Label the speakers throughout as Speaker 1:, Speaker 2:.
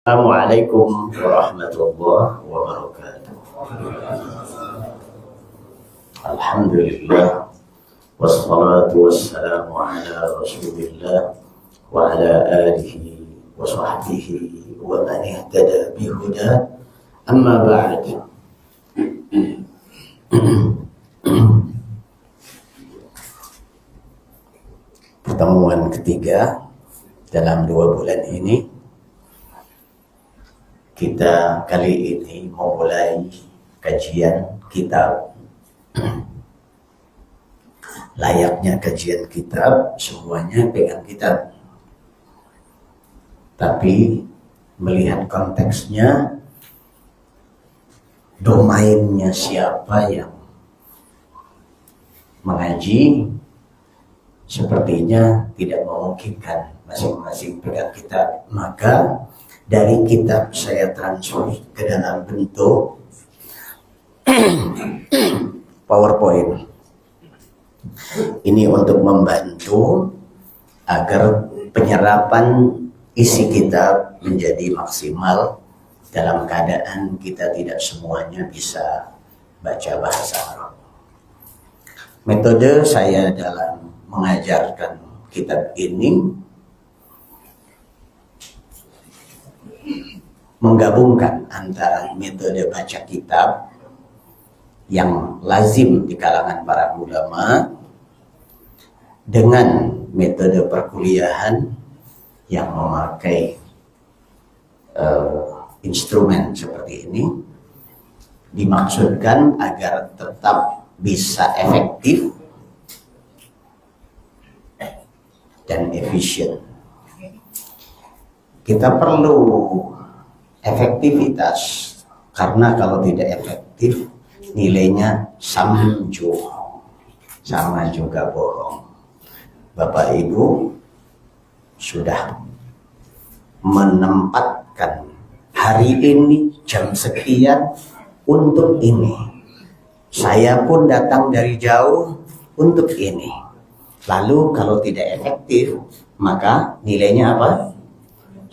Speaker 1: Assalamualaikum warahmatullahi wabarakatuh. Alhamdulillah wassalatu wassalamu ala rasulillah wa ala alihi wa sahbihi wa man ihtada bihuda amma ba'd. Pertemuan ketiga dalam 2 bulan ini. Kita kali ini memulai kajian kitab. Layaknya kajian kitab, semuanya pegang kitab. Tapi melihat konteksnya, domainnya siapa yang mengaji, sepertinya tidak memungkinkan masing-masing pegang kitab. Maka dari kitab saya transfer ke dalam bentuk PowerPoint. Ini untuk membantu agar penyerapan isi kitab menjadi maksimal dalam keadaan kita tidak semuanya bisa baca bahasa Arab. Metode saya dalam mengajarkan kitab ini menggabungkan antara metode baca kitab yang lazim di kalangan para ulama dengan metode perkuliahan yang memakai instrumen seperti ini, dimaksudkan agar tetap bisa efektif dan efisien. Kita perlu efektivitas, karena kalau tidak efektif nilainya samju, sama juga bohong. Bapak Ibu sudah menempatkan hari ini jam sekian untuk ini, saya pun datang dari jauh untuk ini. Lalu kalau tidak efektif, maka nilainya apa?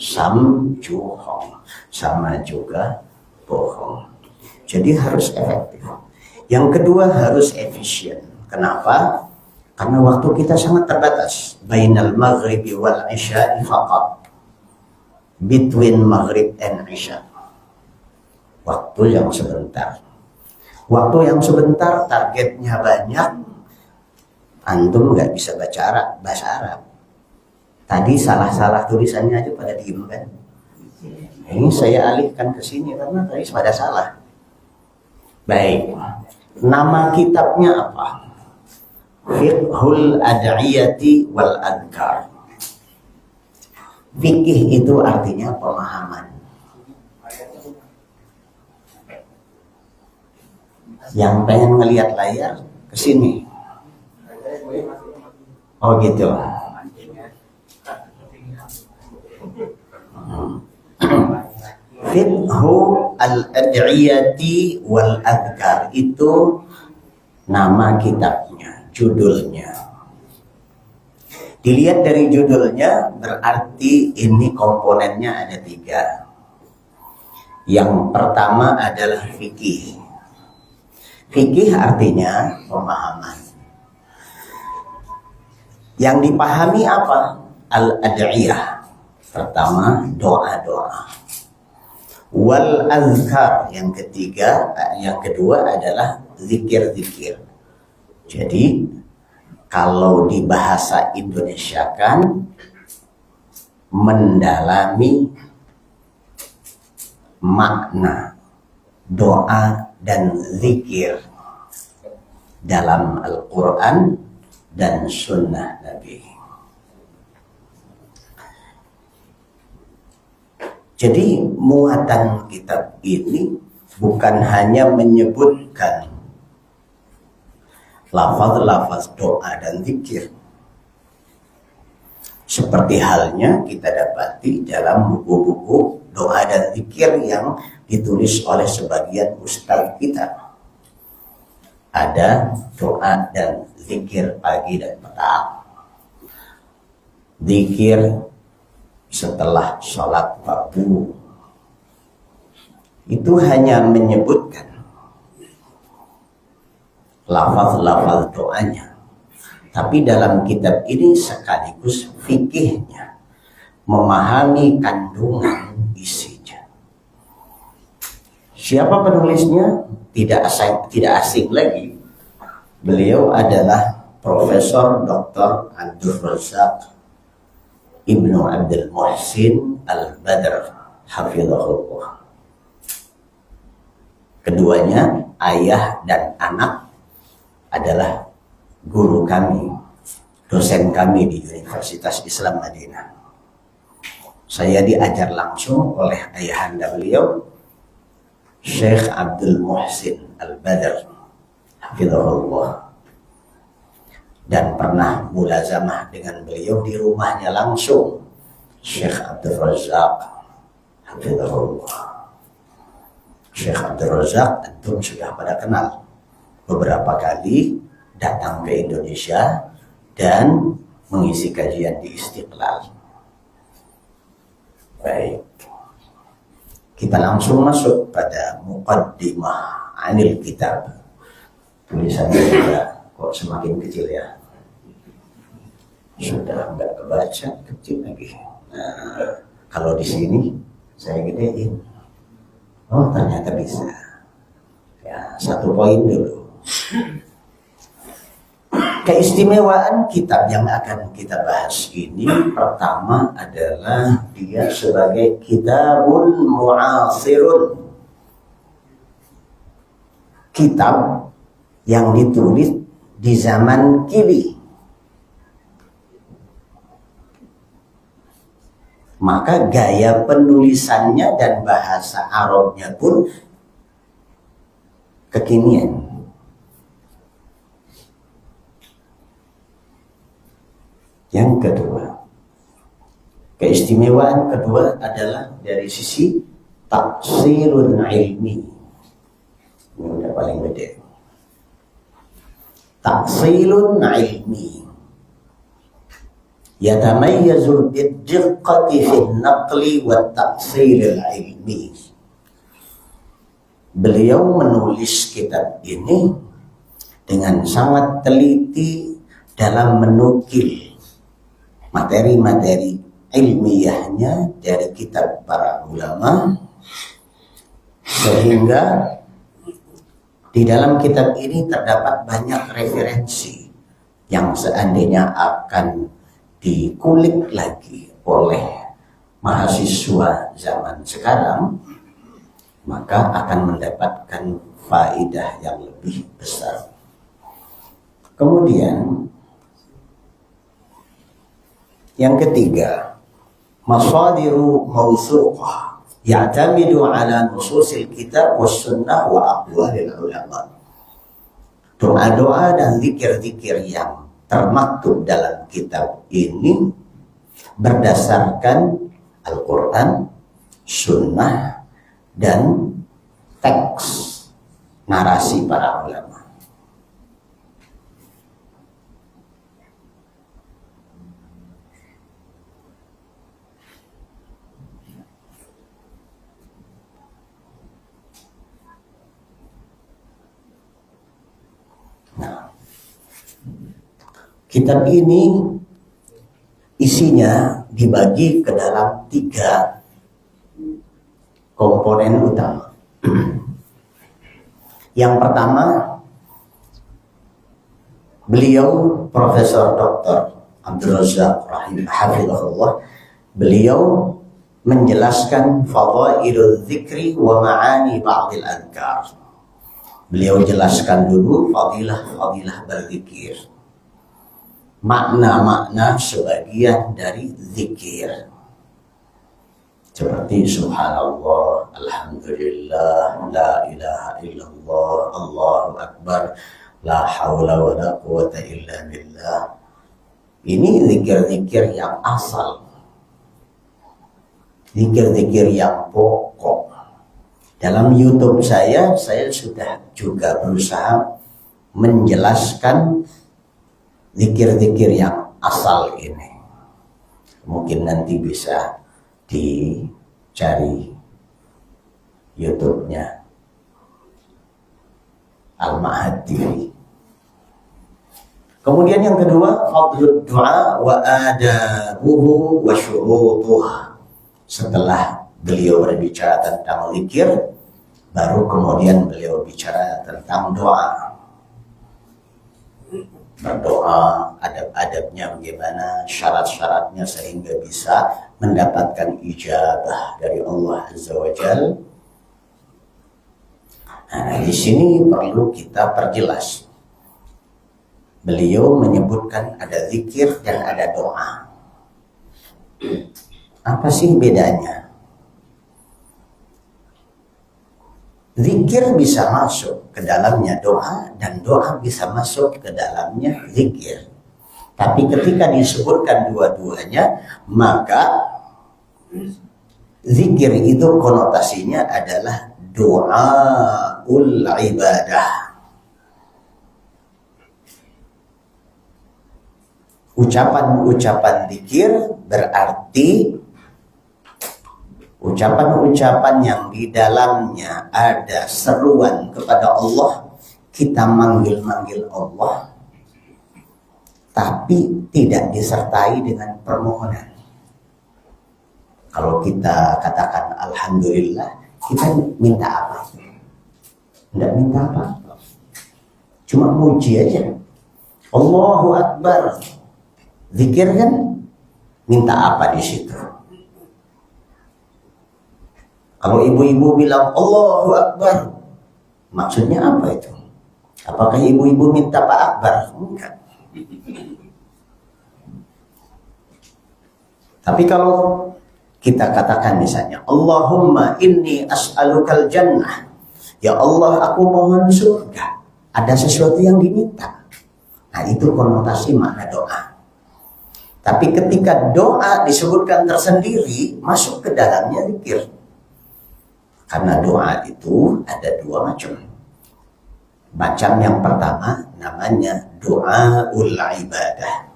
Speaker 1: Samjuhong, sama juga bohong. Jadi harus efektif. Yang kedua harus efisien. Kenapa? Karena waktu kita sangat terbatas. Bainal maghribi wal isya'i faqat. Between maghrib and isya. Waktu yang sebentar. Waktu yang sebentar, targetnya banyak. Antum nggak bisa baca bahasa Arab. Tadi salah-salah tulisannya aja pada diem kan. Ini saya alihkan ke sini karena tadi pada salah. Baik, nama kitabnya apa? Fiqhul Ad'iyati wal Adhkar. Fikih itu artinya pemahaman. Yang pengen ngelihat layar ke sini. Oh gitu. Fiqhu al-ad'iyati wal adhkar itu nama kitabnya, judulnya. Dilihat dari judulnya berarti ini komponennya ada 3. Yang pertama adalah fikih. Fikih artinya pemahaman. Yang dipahami apa? Al-ad'iyah. Pertama, doa-doa. Wal azkar, yang kedua adalah zikir-zikir. Jadi kalau di bahasa Indonesia kan mendalami makna doa dan zikir dalam Al-Quran dan Sunnah Nabi. Jadi muatan kitab ini bukan hanya menyebutkan lafaz-lafaz doa dan zikir. Seperti halnya kita dapati dalam buku-buku doa dan zikir yang ditulis oleh sebagian ustaz kita. Ada doa dan zikir pagi dan petang. Zikir setelah sholat fardu, itu hanya menyebutkan lafaz-lafaz doanya, tapi dalam kitab ini sekaligus fikihnya, memahami kandungan isinya. Siapa penulisnya? Tidak asing lagi. Beliau adalah Profesor Dr. Abdul Razak Ibnu Abdul Muhsin Al-Badr hafizahullah. Keduanya, ayah dan anak, adalah guru kami, dosen kami di Universitas Islam Madinah. Saya diajar langsung oleh ayahanda beliau, Syekh Abdul Muhsin Al-Badr hafizahullah, dan pernah mulazamah dengan beliau di rumahnya langsung, Syekh Abdul Razak hafizahullah. Syekh Abdul Razak tentu sudah pada kenal, beberapa kali datang ke Indonesia dan mengisi kajian di Istiqlal. Baik, kita langsung masuk pada muqaddimah anil kitab. Tulisannya juga kok semakin kecil ya, sudah nggak kebaca, kecil lagi. Nah, kalau di sini saya gedein. Oh, ternyata bisa. Ya, 1 poin dulu. Keistimewaan kitab yang akan kita bahas ini, pertama adalah dia sebagai kitabun mu'asirun, kitab yang ditulis di zaman kini. Maka gaya penulisannya dan bahasa Arabnya pun kekinian. Yang kedua, keistimewaan kedua adalah dari sisi tafsirun ilmi. Ini udah paling gede. Tafsirun ilmi yatamayyazu bid-diqqati fi an-naqli wa at-tafsir al-ilmi. Beliau menulis kitab ini dengan sangat teliti dalam menukil materi-materi ilmiahnya dari kitab para ulama, sehingga di dalam kitab ini terdapat banyak referensi yang seandainya akan dikulik lagi oleh mahasiswa zaman sekarang, maka akan mendapatkan faedah yang lebih besar. Kemudian yang ketiga, masadiru mawthuqah ya'tamidu ala nususil kitab was sunnah wa aqwalil ulama. Doa-doa dan zikir-zikir yang termaktub dalam kitab ini berdasarkan Al-Quran, sunnah, dan teks narasi para ulama. Nah, kitab ini isinya dibagi ke dalam 3 komponen utama. Yang pertama, beliau Profesor Dr. Abdul Razak hafizahullah, beliau menjelaskan fadailul dzikri wa ma'ani ba'dil adhkar. Beliau jelaskan dulu fadilah-fadilah berzikir, makna-makna sebagian dari zikir, seperti subhanallah, alhamdulillah, la ilaha illallah, Allahu akbar, la haula wa la quwata illa billah. Ini zikir-zikir yang asal, zikir-zikir yang pokok. Dalam YouTube saya sudah juga berusaha menjelaskan zikir-zikir yang asal ini. Mungkin nanti bisa dicari YouTube-nya Al-Ma'had TV. Kemudian yang kedua, fadlud du'a wa adabuhu wa syurutuh. Setelah beliau berbicara tentang zikir, baru kemudian beliau bicara tentang doa. Berdoa, adab-adabnya bagaimana, syarat-syaratnya sehingga bisa mendapatkan ijabah dari Allah Azza wa Jalla. Nah, di sini perlu kita perjelas. Beliau menyebutkan ada zikir dan ada doa. Apa sih bedanya? Zikir bisa masuk ke dalamnya doa dan doa bisa masuk ke dalamnya zikir. Tapi ketika disebutkan dua-duanya, maka zikir itu konotasinya adalah doaul ibadah. Ucapan-ucapan zikir berarti ucapan-ucapan yang di dalamnya ada seruan kepada Allah, kita manggil-manggil Allah, tapi tidak disertai dengan permohonan. Kalau kita katakan Alhamdulillah, kita minta apa? Tidak minta apa-apa. Cuma muji aja. Allahu Akbar. Zikir kan minta apa di situ? Kalau ibu-ibu bilang Allahu Akbar, maksudnya apa itu? Apakah ibu-ibu minta Pak Akbar? Enggak. Tapi kalau kita katakan misalnya Allahumma inni as'alukal jannah, ya Allah aku mohon surga, ada sesuatu yang diminta. Nah itu konotasi makna doa. Tapi ketika doa disebutkan tersendiri, masuk ke dalamnya zikir. Karena doa itu ada dua macam. Macam yang pertama namanya doaul ibadah.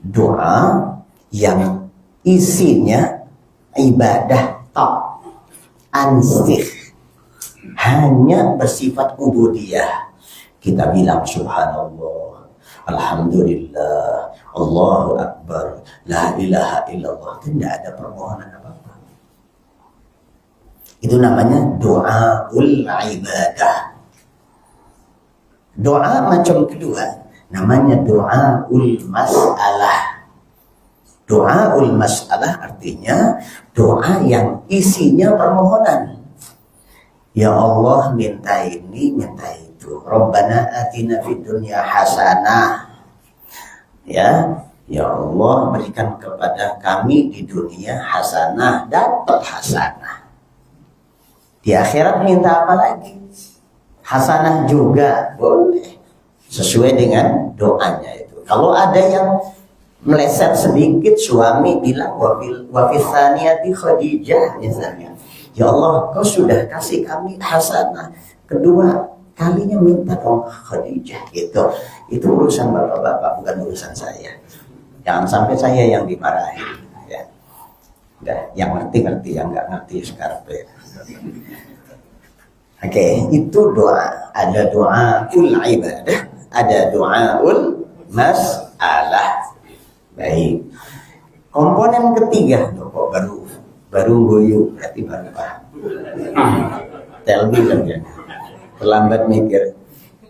Speaker 1: Doa yang isinya ibadah tok, ansih, hanya bersifat ubudiyah. Kita bilang subhanallah, alhamdulillah, Allahu Akbar, la ilaha illallah. Tidak ada permohonan apa-apa. Itu namanya doaul ibadah. Doa macam kedua namanya doaul mas'alah. Doaul mas'alah artinya doa yang isinya permohonan. Ya Allah minta ini, minta itu. Rabbana atina fid dunya hasanah. Ya Allah berikan kepada kami di dunia hasanah, dapat hasanah. Di akhirat minta apa lagi? Hasanah juga boleh, sesuai dengan doanya itu. Kalau ada yang meleset sedikit, suami bilang wafithaniyati Khadijah misalnya, ya Allah kau sudah kasih kami hasanah, kedua kalinya minta dong Khadijah gitu. Itu urusan bapak-bapak, bukan urusan saya. Jangan sampai saya yang dimarahi ya. Udah, yang ngerti-ngerti, yang nggak ngerti sekarang ya. Oke, itu doa. Ada doaul ibadah, ada doaul mas'alah. Baik. Komponen ketiga, kok baru goyuk, berarti baru paham. Telbi saja. Terlambat mikir.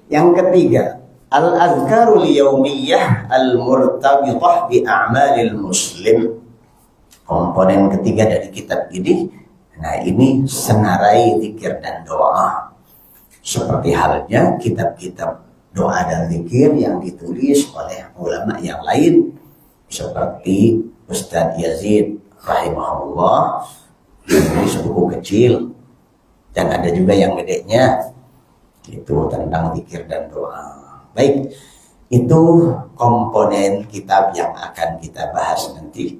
Speaker 1: Yang ketiga, al-azkarul yaumiyah al-murtabithah bi a'malil muslim. Komponen ketiga dari kitab ini. Nah ini senarai zikir dan doa. Seperti halnya kitab-kitab doa dan zikir yang ditulis oleh ulama yang lain. Seperti Ustadz Yazid rahimahullah, menulis buku kecil. Dan ada juga yang gedenya. Itu tentang zikir dan doa. Baik, itu komponen kitab yang akan kita bahas nanti.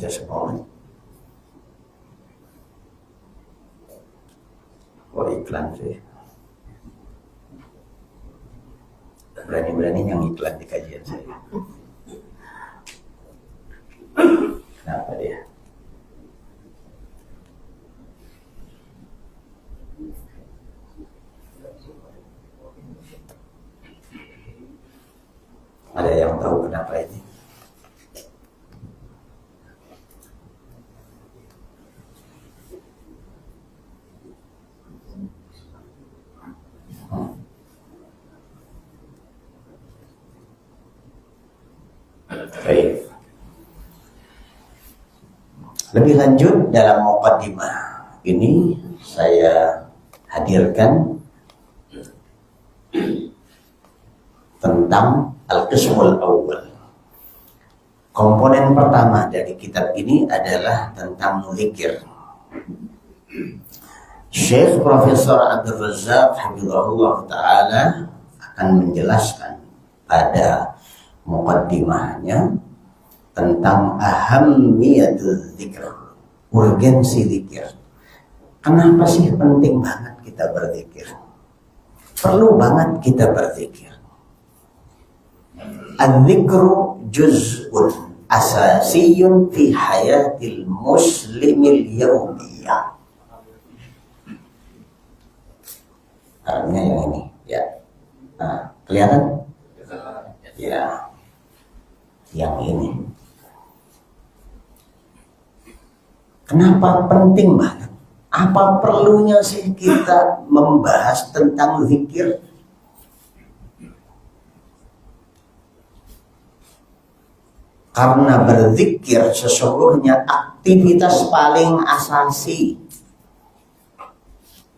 Speaker 1: itu semua. Oh, iklan sih. Berani-berani yang iklan di kajian saya. Kenapa dia? Ada yang tahu kenapa ini? Baik. Lebih lanjut dalam muqaddimah ini saya hadirkan tentang al-qismul awal. Komponen pertama dari kitab ini adalah tentang zikir. Syekh Profesor Abdul Razak hafizahullah taala akan menjelaskan pada muqaddimahnya tentang ahammiyatul zikr, urgensi zikir. Kenapa sih penting banget kita berzikir? Perlu banget kita berzikir. Al-zikru juz'un asasiyun fi hayatil muslimil yawmiyah. Artinya yang ini, ya. Nah, kelihatan? Ya. Yang ini. Kenapa penting banget? Apa perlunya sih kita membahas tentang zikir? Karena berzikir sesungguhnya aktivitas paling asasi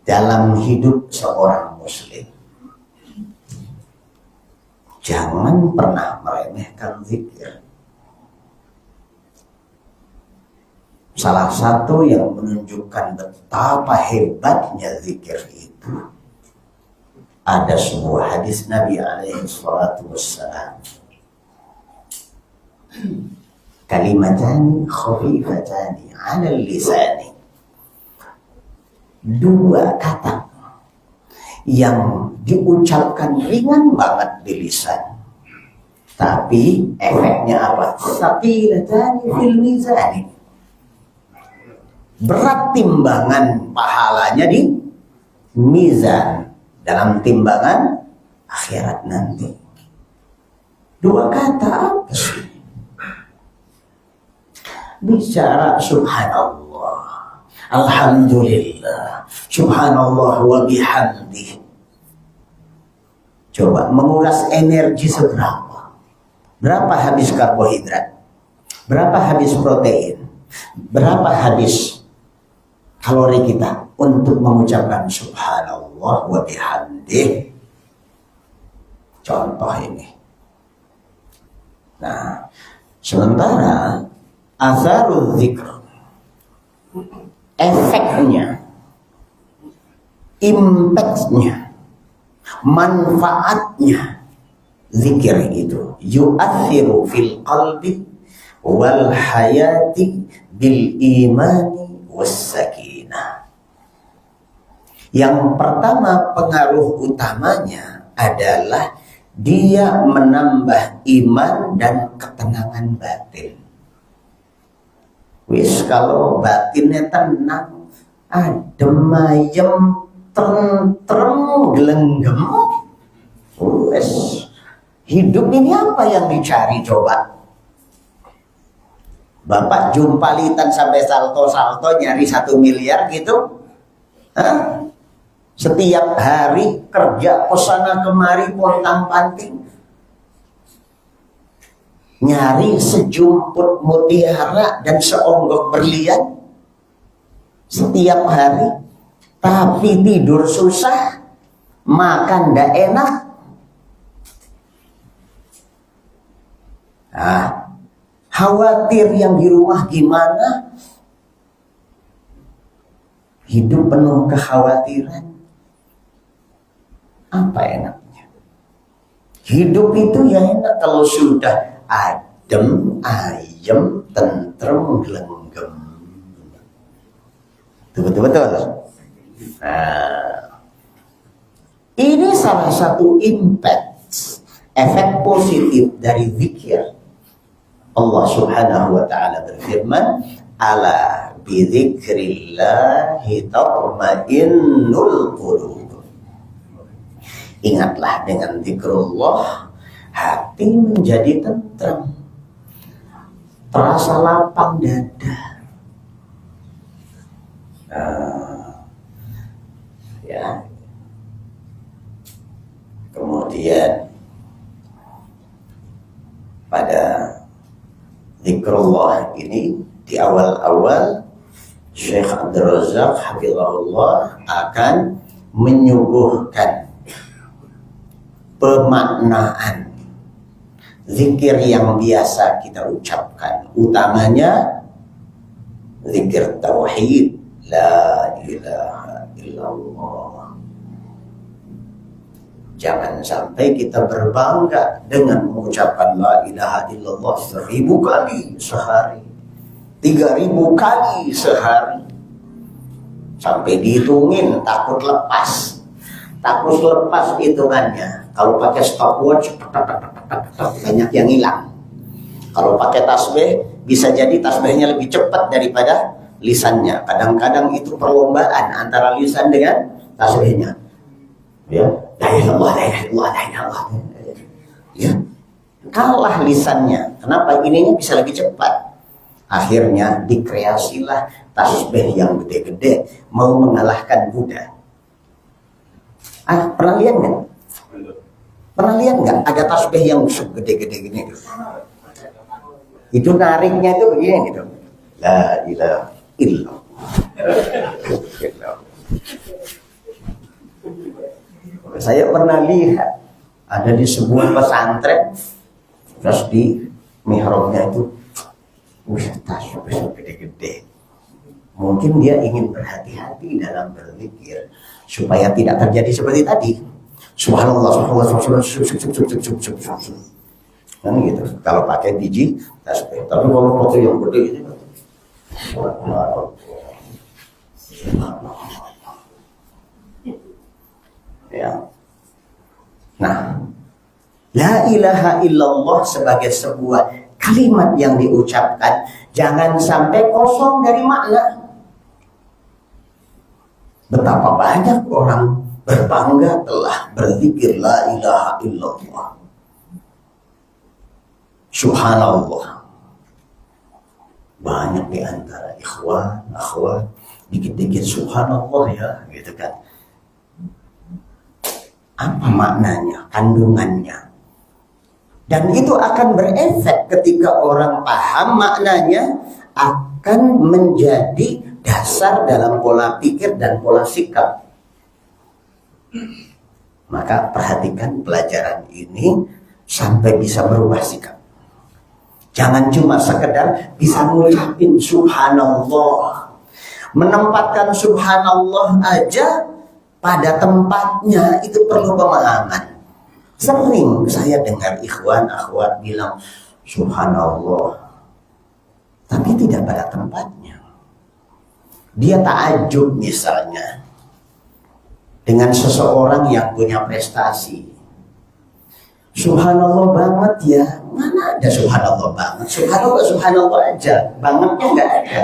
Speaker 1: dalam hidup seorang muslim. Jangan pernah meremehkan zikir. Salah satu yang menunjukkan betapa hebatnya zikir itu, ada sebuah hadis Nabi alaihi salatu wassalam. Kalimatani khafifatani 'ala lisani. Dua kata yang diucapkan ringan banget di lisan, tapi efeknya apa? Saqilatani fil mizani. Berat timbangan pahalanya di mizan, dalam timbangan akhirat nanti. Dua kata apa sih? Bicara subhanallah, alhamdulillah, subhanallah wa bihamdih. Coba menguras energi seberapa? Berapa habis karbohidrat? Berapa habis protein? Berapa habis kalori kita untuk mengucapkan subhanallah wa bihamdih? Contoh ini. Nah, sementara atharul zikr, efeknya, impactnya, manfaatnya zikir itu yu'athiru fil qalbi wal hayati bil imani was sakinah. Yang pertama, pengaruh utamanya adalah dia menambah iman dan ketenangan batin. Wis kalau batinnya tenang, adem ayem, tentrem, gelenggem, wis hidup ini apa yang dicari coba? Bapak jumpalitan sampai salto-salto nyari 1 miliar gitu? Hah? Setiap hari kerja kesana kemari pontang-panting, nyari sejumput mutiara dan seonggok berlian setiap hari, tapi tidur susah, makan ndak enak. Nah, khawatir yang di rumah gimana? Hidup penuh kekhawatiran. Apa enaknya? Hidup itu ya enak kalau sudah adem ayem, ayem, tentrem, gelenggem. Betul-betul. Nah, ini salah satu impact, efek positif dari zikir. Allah Subhanahu wa taala berfirman, "Ala bi dzikrillahi tatma'innul qulub." Ingatlah, dengan zikrullah hati menjadi tenteram, terasa lapang dada. Ya. Kemudian pada zikrullah ini di awal-awal Syekh Abdul Razak hafizahullah akan menyuguhkan pemaknaan zikir yang biasa kita ucapkan, utamanya zikir tauhid, la ilaha illallah. Jangan sampai kita berbangga dengan mengucapkan la ilaha illallah 1000 kali sehari, 3000 kali sehari, sampai dihitungin takut lepas hitungannya. Kalau pakai stopwatch banyak yang hilang. Kalau pakai tasbih bisa jadi tasbihnya lebih cepat daripada lisannya. Kadang-kadang itu perlombaan antara lisan dengan tasbihnya. Ya, la ilallah, la ilallah, la ilallah. Ya, kalah lisannya. Kenapa? Ininya bisa lebih cepat. Akhirnya dikreasilah tasbih yang gede-gede mau mengalahkan Buddha. Pernah lihat nggak? Pernah lihat nggak? Ada tasbih yang gede-gede gini. Itu nariknya itu begini gitu. La ilaha illallah. Saya pernah lihat ada di sebuah pesantren, terus di mihrabnya itu tasbih gede-gede. Mungkin dia ingin berhati-hati dalam berzikir supaya tidak terjadi seperti tadi. Subhanallah, subhanallah, subhanallah. Kan gitu. Kalau pakai biji tasbih, tapi kalau pakai yang gede itu, ya. Nah, la ilaha illallah sebagai sebuah kalimat yang diucapkan jangan sampai kosong dari makna. Betapa banyak orang berbangga telah berzikir la ilaha illallah. Subhanallah. Banyak di antara ikhwan, akhwat, dikit-dikit subhanallah ya, gitu kan. Apa maknanya, kandungannya? Dan itu akan berefek ketika orang paham maknanya, akan menjadi dasar dalam pola pikir dan pola sikap. Maka perhatikan pelajaran ini sampai bisa berubah sikap. Jangan cuma sekedar bisa ngucapin subhanallah. Menempatkan subhanallah aja pada tempatnya itu perlu pemahaman. Sering saya dengar ikhwan akhwat bilang subhanallah, tapi tidak pada tempatnya. Dia takjub misalnya dengan seseorang yang punya prestasi. Subhanallah banget ya. Mana ada subhanallah banget? Subhanallah, subhanallah aja. Bangetnya nggak ada.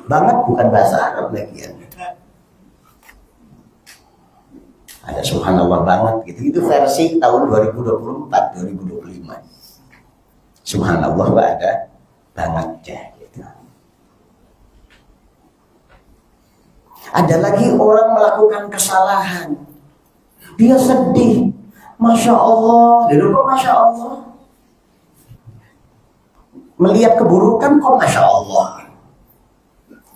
Speaker 1: Banget bukan bahasa Arab lagi ya. Ada subhanallah banget gitu. Itu versi tahun 2024, 2025. Subhanallah ada bangetnya gitu. Ada lagi orang melakukan kesalahan. Dia sedih. Masya Allah. Dia kok Masya Allah. Melihat keburukan kok Masya Allah.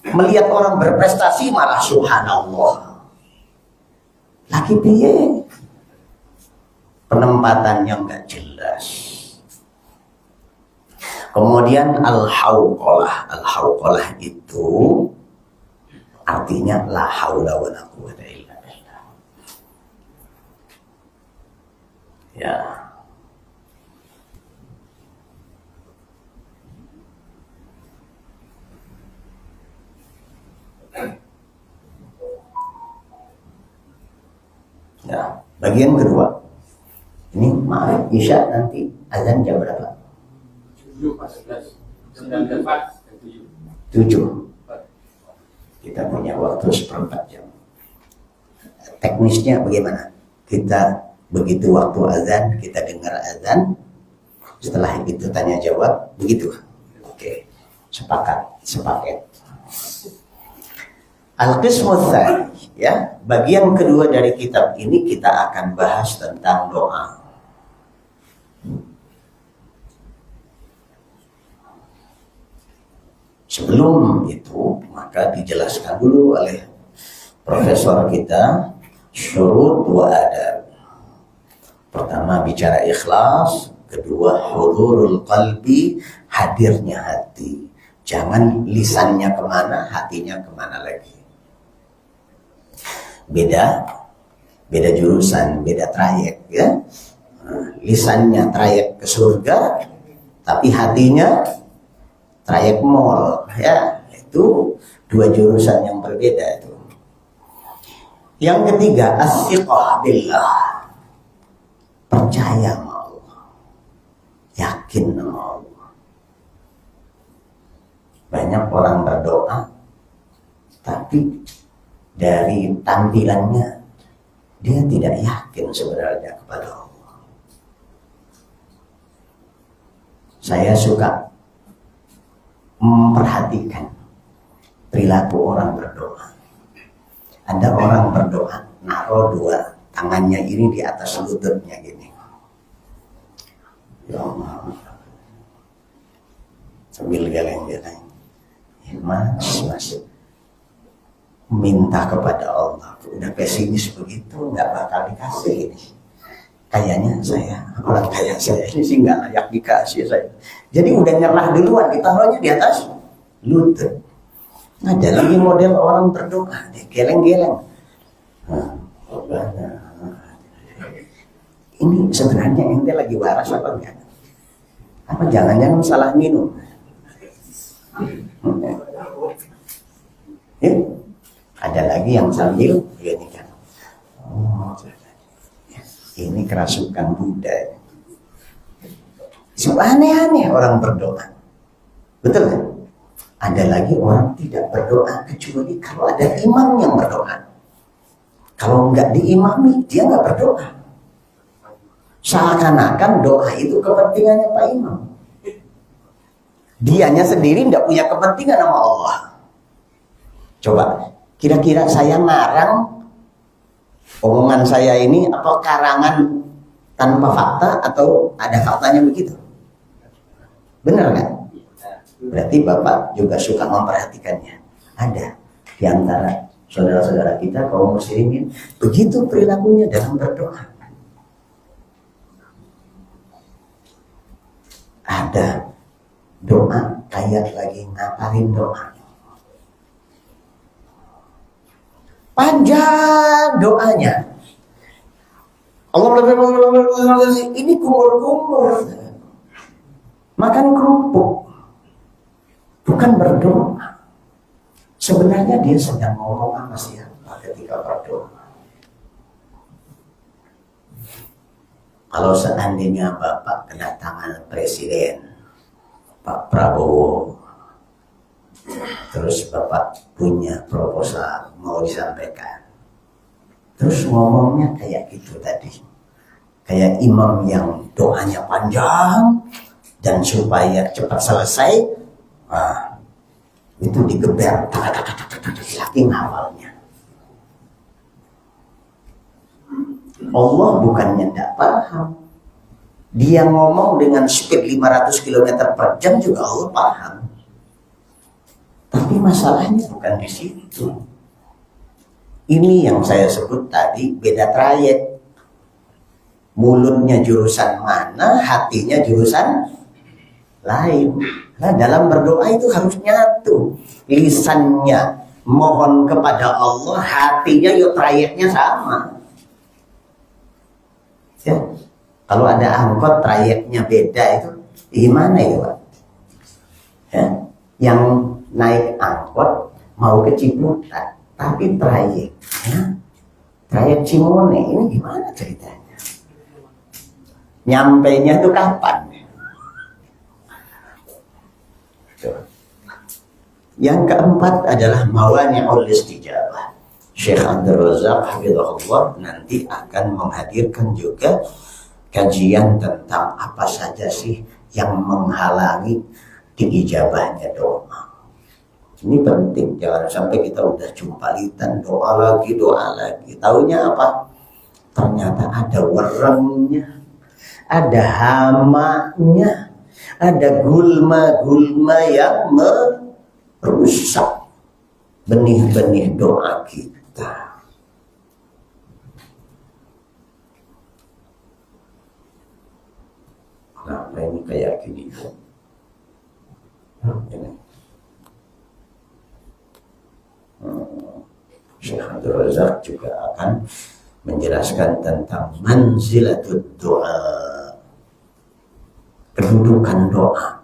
Speaker 1: Melihat orang berprestasi malah subhanallah. Lagi piye? Penempatannya nggak jelas. Kemudian al-hauqalah. Al-hauqalah itu artinya la haula wa la quwwata illa billah. Ya. Bagian kedua. Ini maaf, Isya nanti azan jam berapa? 7. Kita punya waktu 1/4 jam. Teknisnya bagaimana? Kita begitu waktu azan, kita dengar azan. Setelah itu tanya jawab, begitu. Oke, sepaket. Al-Qismu Tsani, ya, bagian kedua dari kitab ini kita akan bahas tentang doa. Sebelum itu, maka dijelaskan dulu oleh profesor kita syurut wa adab. Pertama bicara ikhlas, kedua hudurul qalbi, hadirnya hati. Jangan lisannya kemana, hatinya kemana lagi. Beda jurusan, beda trayek, ya. Lisannya trayek ke surga, tapi hatinya trayek mall, ya. Itu 2 jurusan yang berbeda itu. Yang ketiga, as-siqah billah. Percaya sama Allah. Yakin sama Allah. Banyak orang berdoa, tapi dari tampilannya dia tidak yakin sebenarnya kepada Allah. Saya suka memperhatikan perilaku orang berdoa. Ada orang berdoa, naruh 2 tangannya ini di atas lututnya gini. Ya Allah. Sambil geleng-geleng. Mas. Minta kepada Allah. Udah pesimis begitu, nggak bakal dikasih ini. Kayaknya orang kaya saya ini sih nggak layak dikasih saya. Jadi udah nyerah duluan, ditaruhnya di atas lutut. Ada lagi model orang berdoa, dia geleng-geleng. Ini sebenarnya ente lagi waras apa enggak? Apa jangan-jangan salah minum? Ya. Ada lagi yang sambil ini kan. Ini kerasukan Buddha. Aneh-aneh orang berdoa. Betul kan? Ada lagi orang tidak berdoa kecuali kalau ada imam yang berdoa. Kalau nggak diimami, dia nggak berdoa. Seakan-akan doa itu kepentingannya Pak Imam. Dianya sendiri nggak punya kepentingan sama Allah. Coba, kira-kira saya ngarang omongan saya ini atau karangan tanpa fakta atau ada faktanya begitu? Benar kan? Berarti Bapak juga suka memperhatikannya. Ada di antara saudara-saudara kita kaum muslimin begitu perilakunya dalam berdoa. Ada doa kayak lagi ngapalin doa. Panjang doanya. Allah ini kumur-kumur. Makan kerupuk. Bukan berdoa. Sebenarnya dia sedang ngomong sama siapa ketika berdoa. Kalau seandainya Bapak kedatangan Presiden Pak Prabowo, terus Bapak punya proposal mau disampaikan, terus ngomongnya kayak gitu tadi, kayak imam yang doanya panjang dan supaya cepat selesai, itu digeber saking hafalnya. Allah bukannya tidak paham. Dia ngomong dengan speed 500 km per jam juga Allah paham. Tapi masalahnya bukan di situ. Ini yang saya sebut tadi beda trayek. Mulutnya jurusan mana, hatinya jurusan lain. Nah, dalam berdoa itu harus nyatu. Lisannya mohon kepada Allah, hatinya yuk trayeknya sama. Ya. Kalau ada angkot trayeknya beda itu gimana ya Pak? Ya. Yang naik angkot mau ke Ciputat, tapi trayeknya Trayek Cimone ini gimana ceritanya? Nyampainya itu kapan? Yang keempat adalah mawani'ul istijabah. Syekh Abdul Razak hafizahullah nanti akan menghadirkan juga kajian tentang apa saja sih yang menghalangi diijabahnya doa. Ini penting, jangan sampai kita udah jumpalitan doa lagi. Taunya apa? Ternyata ada werengnya, ada hamanya, ada gulma-gulma yang merusak benih-benih doa kita. Nah, ini kayak gini. Ini. Syekh Abdul Razak juga akan menjelaskan tentang manzilatud doa, kedudukan doa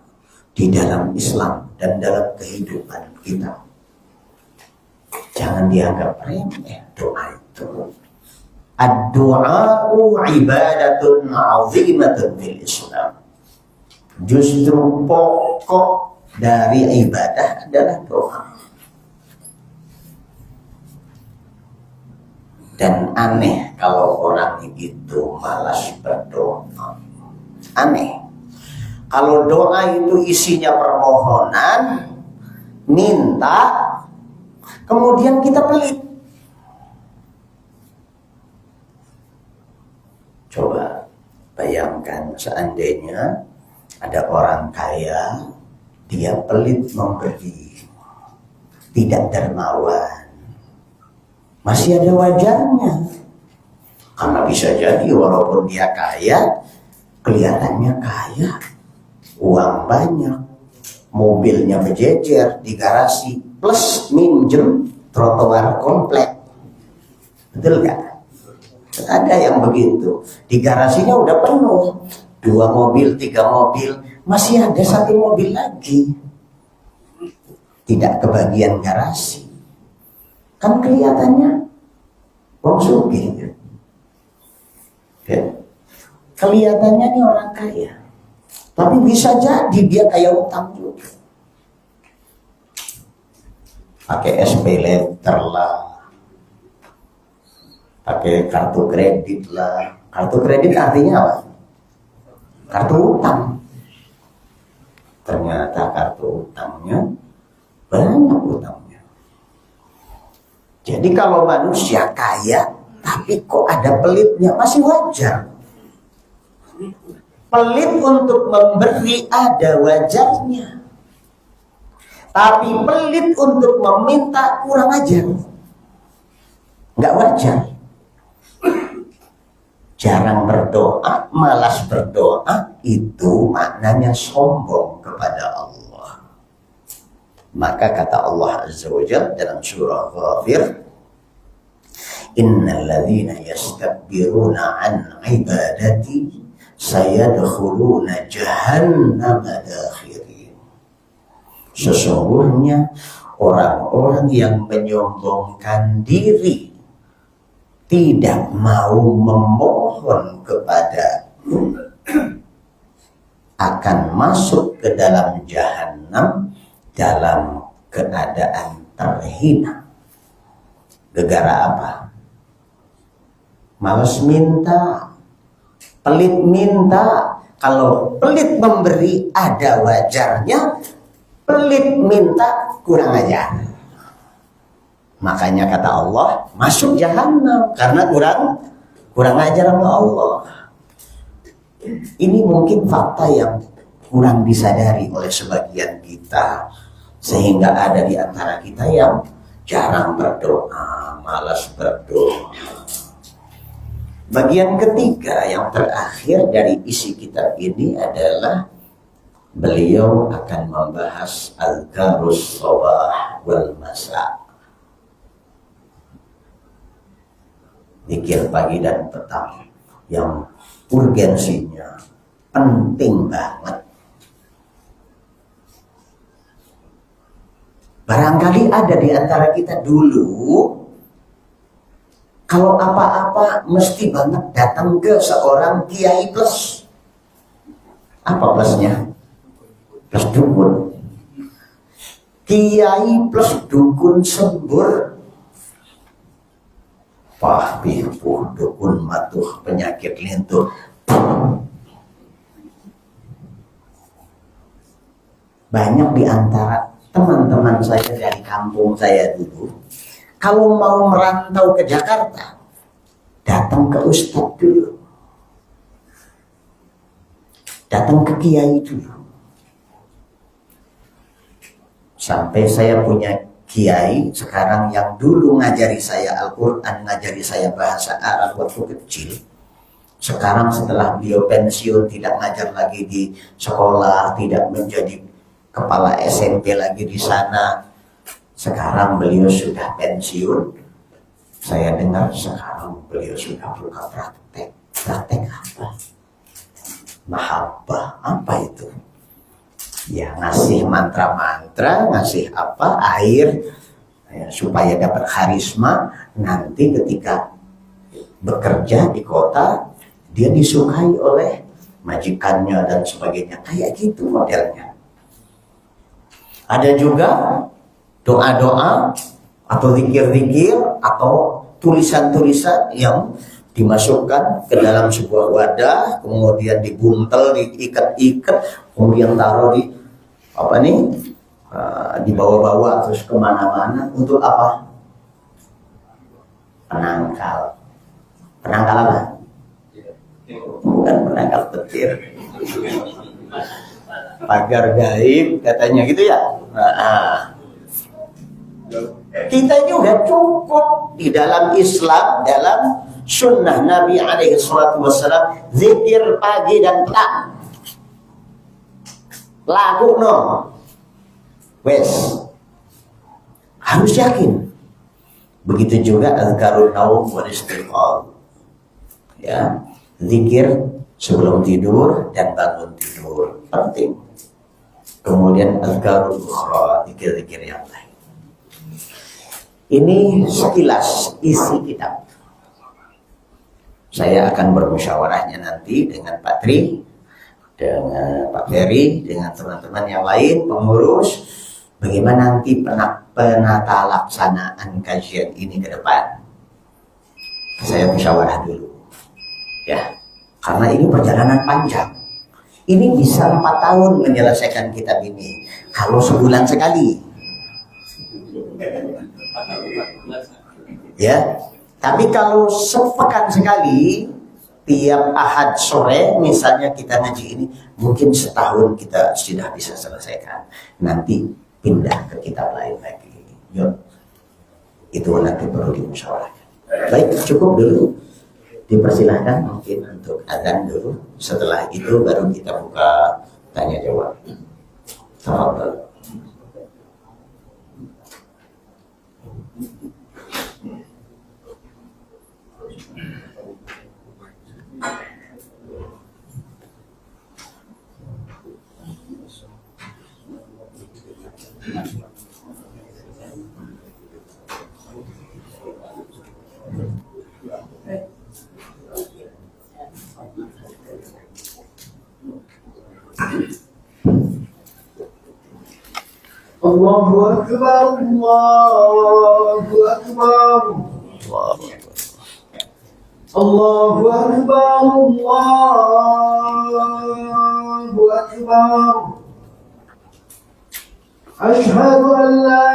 Speaker 1: di dalam Islam dan dalam kehidupan kita. Jangan dianggap remeh doa itu. Ad-du'a'u ibadatun 'azimatun fil Islam. Justru pokok dari ibadah adalah doa. Dan aneh kalau orang itu malas berdoa. Aneh. Kalau doa itu isinya permohonan, minta, kemudian kita pelit. Coba bayangkan seandainya ada orang kaya, dia pelit memberi, tidak dermawan. Masih ada wajarnya. Karena bisa jadi walaupun dia kaya, kelihatannya kaya, uang banyak, mobilnya berjejer di garasi, plus minjem trotoar komplek. Betul gak? Ada yang begitu. Di garasinya udah penuh, 2 mobil, 3 mobil, masih ada 1 mobil lagi. Tidak kebagian garasi. Kan kelihatannya wong sugih ya. Kelihatannya ini orang kaya, tapi bisa jadi dia kaya utang juga. Pakai SP letter lah, pakai kartu kredit lah. Kartu kredit artinya apa? Kartu utang. Ternyata kartu utangnya banyak utangnya. Jadi kalau manusia kaya, tapi kok ada pelitnya, masih wajar. Pelit untuk memberi ada wajarnya. Tapi pelit untuk meminta kurang ajar. Nggak wajar. Jarang berdoa, malas berdoa, itu maknanya sombong kepada Allah. Maka kata Allah Azza wa Jalla dalam surah Ghafir, innal ladzina yastakbiruna an ibadati sayadkhuluna jahannama dakhirin. Sesungguhnya orang-orang yang menyombongkan diri, tidak mau memohon kepadamu, akan masuk ke dalam jahanam dalam keadaan terhina. Gara-gara apa? Malas minta, pelit minta. Kalau pelit memberi ada wajarnya, pelit minta kurang ajar. Makanya kata Allah, masuk jahanam karena kurang ajar sama Allah. Ini mungkin fakta yang kurang disadari oleh sebagian kita, sehingga ada di antara kita yang jarang berdoa, malas berdoa. Bagian ketiga yang terakhir dari isi kitab ini adalah beliau akan membahas azkarus sabah wal masa. Zikir pagi dan petang yang urgensinya penting banget. Barangkali ada di antara kita dulu Kalau apa-apa mesti banget datang ke seorang kiai plus. Apa plusnya? Plus dukun. Kiai plus dukun sembur. Pah pipuh dukun matuh penyakit lintuh. Banyak di antara teman-teman saya dari kampung saya dulu, kalau mau merantau ke Jakarta, datang ke ustadz dulu. Datang ke kiai dulu. Sampai saya punya kiai sekarang yang dulu ngajari saya Al-Quran, ngajari saya bahasa Arab waktu kecil. Sekarang setelah beliau pensiun, tidak ngajar lagi di sekolah, tidak menjadi kepala SMP lagi di sana. Sekarang beliau sudah pensiun. Saya dengar sekarang beliau sudah buka praktek. Praktek apa? Mahabbah. Apa itu? Ya ngasih mantra-mantra, ngasih apa? Air ya, supaya dapat karisma. Nanti ketika bekerja di kota, dia disukai oleh majikannya dan sebagainya. Kayak gitu modelnya. Ada juga doa-doa atau zikir-zikir atau tulisan-tulisan yang dimasukkan ke dalam sebuah wadah, kemudian dibuntel, diikat-ikat, kemudian taruh di apa nih, dibawa-bawa terus kemana-mana. Untuk apa? Penangkal. Penangkal apa? Bukan penangkal petir. Pagar gaib katanya gitu ya. Nah, kita juga cukup di dalam Islam, dalam sunnah Nabi alaihi salatu wassalam, zikir pagi dan petang. Lagu no. Wes. Harus yakin. Begitu juga azkarun naum wal istighfar. Ya, zikir sebelum tidur dan bangun tidur penting. Kemudian azkarul ukhra, zikir-zikir yang lain. Ini sekilas isi kitab. Saya akan bermusyawarahnya nanti dengan Pak Tri, dengan Pak Ferry, dengan teman-teman yang lain, pengurus, bagaimana nanti penata laksanaan kajian ini ke depan. Saya musyawarah dulu. Ya, karena ini perjalanan panjang. Ini bisa 4 tahun menyelesaikan kitab ini. Kalau sebulan sekali. Ya, tapi kalau sepekan sekali, tiap Ahad sore misalnya kita ngaji ini, mungkin setahun kita sudah bisa selesaikan. Nanti pindah ke kitab lain lagi. Yuk, itu nanti perlu dimusyawarahkan. Baik, cukup dulu. Dipersilahkan mungkin untuk adzan dulu. Setelah itu baru kita buka tanya jawab. Tafadhol.
Speaker 2: Allahu Akbar, Allahu Akbar, Allahu Akbar, Allahu Akbar. Ashhadu an la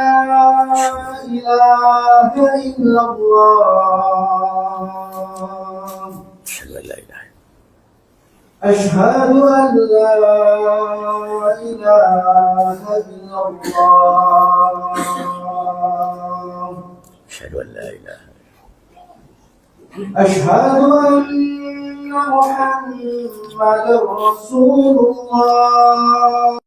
Speaker 2: ilaha illallah. أشهد أن لا إله إلا الله.
Speaker 1: أشهد أن لا إله.
Speaker 2: أشهد أن محمدا رسول الله.